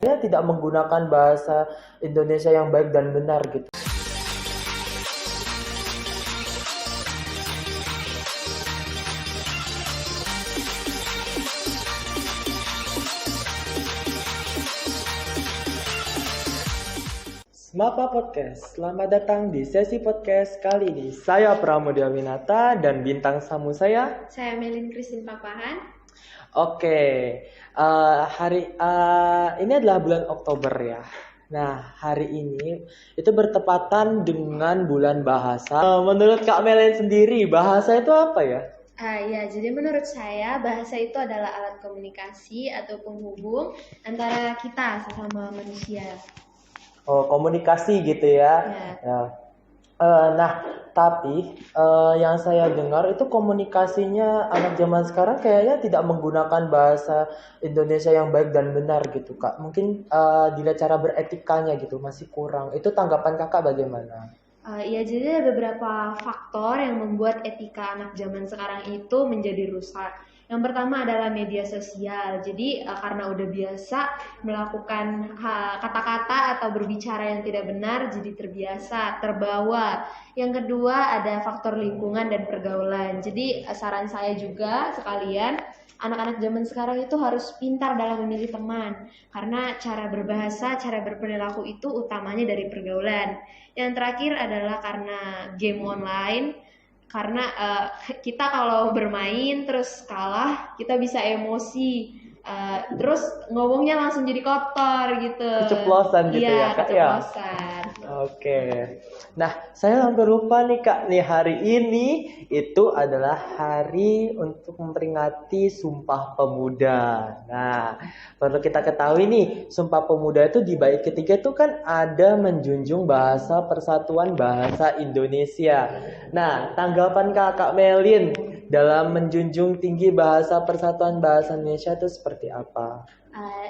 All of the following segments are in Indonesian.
Saya tidak menggunakan bahasa Indonesia yang baik dan benar gitu. Mapa Podcast, selamat datang di sesi podcast kali ini. Saya Pramudia Winata dan bintang tamu saya. Saya Melin Christine Papahan. Oke, ini adalah bulan Oktober ya. Nah, hari ini itu bertepatan dengan bulan bahasa. Menurut Kak Melin sendiri, bahasa itu apa ya? Ya, jadi menurut saya bahasa itu adalah alat komunikasi atau penghubung antara kita sesama manusia. Oh, komunikasi gitu ya. Ya. Nah, tapi yang saya dengar itu komunikasinya anak zaman sekarang kayaknya tidak menggunakan bahasa Indonesia yang baik dan benar gitu, Kak. Mungkin dilihat cara beretikanya gitu masih kurang. Itu tanggapan Kakak bagaimana? Ya, jadi ada beberapa faktor yang membuat etika anak zaman sekarang itu menjadi rusak. Yang pertama adalah media sosial. Jadi karena udah biasa melakukan kata-kata atau berbicara yang tidak benar, jadi terbiasa, terbawa. Yang kedua ada faktor lingkungan dan pergaulan. Jadi saran saya juga sekalian, anak-anak zaman sekarang itu harus pintar dalam memilih teman. Karena cara berbahasa, cara berperilaku itu utamanya dari pergaulan. Yang terakhir adalah karena game online. Karena kita kalau bermain terus kalah, kita bisa emosi, terus ngomongnya langsung jadi kotor gitu. Keceplosan gitu ya, Kak ya. Keceplosan. Oke. Nah, saya hampir lupa nih, Kak. Nih, hari ini itu adalah hari untuk memperingati Sumpah Pemuda. Nah, perlu kita ketahui nih, Sumpah Pemuda itu di bait ketiga itu kan ada menjunjung bahasa persatuan bahasa Indonesia. Nah, tanggapan Kakak Melin dalam menjunjung tinggi bahasa persatuan bahasa Indonesia itu seperti apa?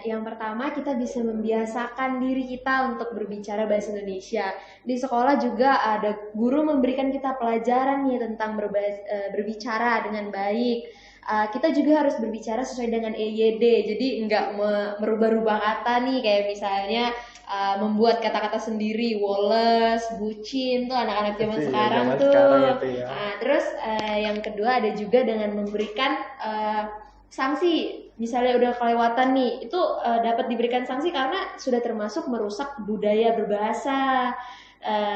Yang pertama, kita bisa membiasakan diri kita untuk berbicara bahasa Indonesia. Di sekolah juga ada guru memberikan kita pelajaran nih tentang berbicara dengan baik. Kita juga harus berbicara sesuai dengan EYD, jadi nggak merubah-rubah kata nih, kayak misalnya membuat kata-kata sendiri, woles, bucin, tuh anak-anak zaman sekarang zaman tuh. sekarang itu ya. Terus yang kedua ada juga dengan memberikan sanksi. Misalnya udah kelewatan nih, itu dapat diberikan sanksi karena sudah termasuk merusak budaya berbahasa.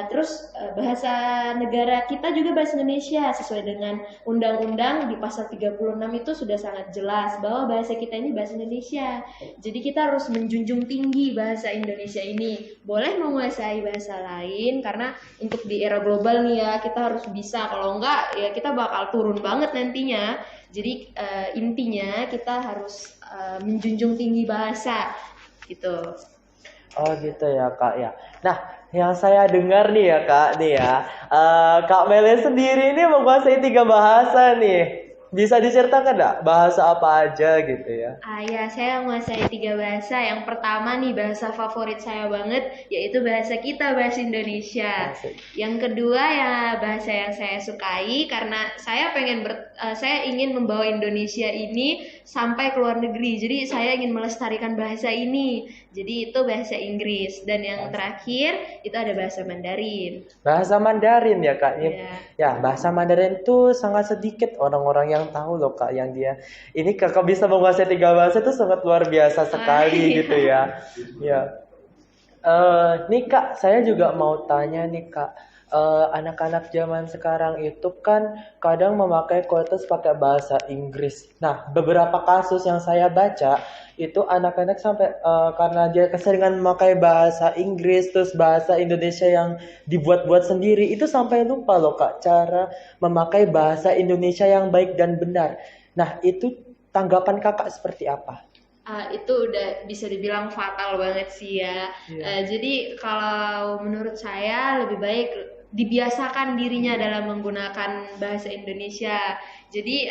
Terus bahasa negara kita juga bahasa Indonesia sesuai dengan undang-undang di pasal 36 itu sudah sangat jelas bahwa bahasa kita ini bahasa Indonesia. Jadi kita harus menjunjung tinggi bahasa Indonesia ini. Boleh menguasai bahasa lain karena untuk di era global nih ya, kita harus bisa. Kalau enggak ya kita bakal turun banget nantinya. Jadi intinya kita harus menjunjung tinggi bahasa gitu. Oh gitu ya, Kak ya. Nah, yang saya dengar nih ya, Kak nih ya, Kak Mele sendiri ini menguasai 3 bahasa nih. Bisa diceritakan nggak bahasa apa aja gitu ya? Ya, saya menguasai 3 bahasa. Yang pertama nih bahasa favorit saya banget, yaitu bahasa kita, bahasa Indonesia. Asik. Yang kedua ya bahasa yang saya sukai karena saya saya ingin membawa Indonesia ini sampai ke luar negeri. Jadi saya ingin melestarikan bahasa ini. Jadi itu bahasa Inggris. Dan yang terakhir itu ada bahasa Mandarin. Bahasa Mandarin ya, Kak. Ya. Ya, bahasa Mandarin itu sangat sedikit orang-orang yang tahu loh, Kak, yang dia ini Kakak bisa menguasai 3 bahasa itu sangat luar biasa sekali gitu ya. Ya. Nih Kak, saya juga mau tanya nih Kak, anak-anak zaman sekarang itu kan kadang memakai kualitas pakai bahasa Inggris. Nah, beberapa kasus yang saya baca itu anak-anak sampai karena dia keseringan memakai bahasa Inggris terus bahasa Indonesia yang dibuat-buat sendiri itu sampai lupa loh Kak cara memakai bahasa Indonesia yang baik dan benar. Nah, itu tanggapan Kakak seperti apa? Itu udah bisa dibilang fatal banget sih ya. Jadi kalau menurut saya lebih baik dibiasakan dirinya dalam menggunakan bahasa Indonesia. Jadi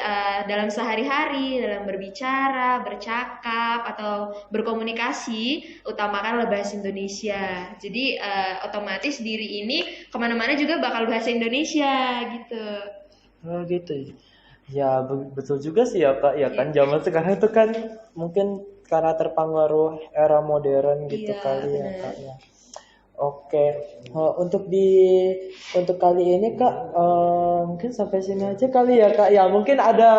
dalam sehari-hari, dalam berbicara, bercakap atau berkomunikasi, utamakanlah bahasa Indonesia. Jadi otomatis diri ini kemana-mana juga bakal bahasa Indonesia gitu. Oh gitu. Ya betul juga sih ya Kak. Ya kan zaman sekarang itu kan mungkin karena terpengaruh era modern gitu Iya, kali ya benar. Kak ya. Oke, untuk kali ini Kak, mungkin sampai sini aja kali ya Kak. Ya mungkin ada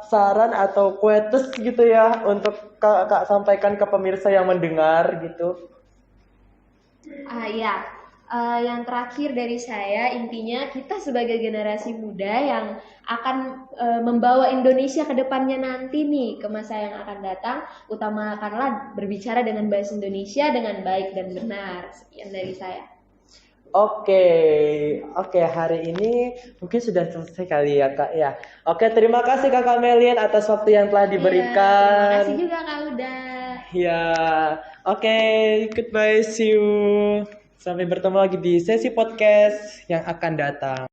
saran atau quotes gitu ya untuk Kak sampaikan ke pemirsa yang mendengar gitu. Ya, yang terakhir dari saya intinya kita sebagai generasi muda yang akan membawa Indonesia ke depannya nanti nih ke masa yang akan datang, utamakanlah berbicara dengan bahasa Indonesia dengan baik dan benar. Sekian dari saya. Oke, oke hari ini mungkin sudah selesai kali ya Kak ya. Oke, terima kasih Kakak Melian atas waktu yang telah Iya, terima kasih diberikan. juga Kak Uda. Ya, oke, goodbye, see you. Sampai bertemu lagi di sesi podcast yang akan datang.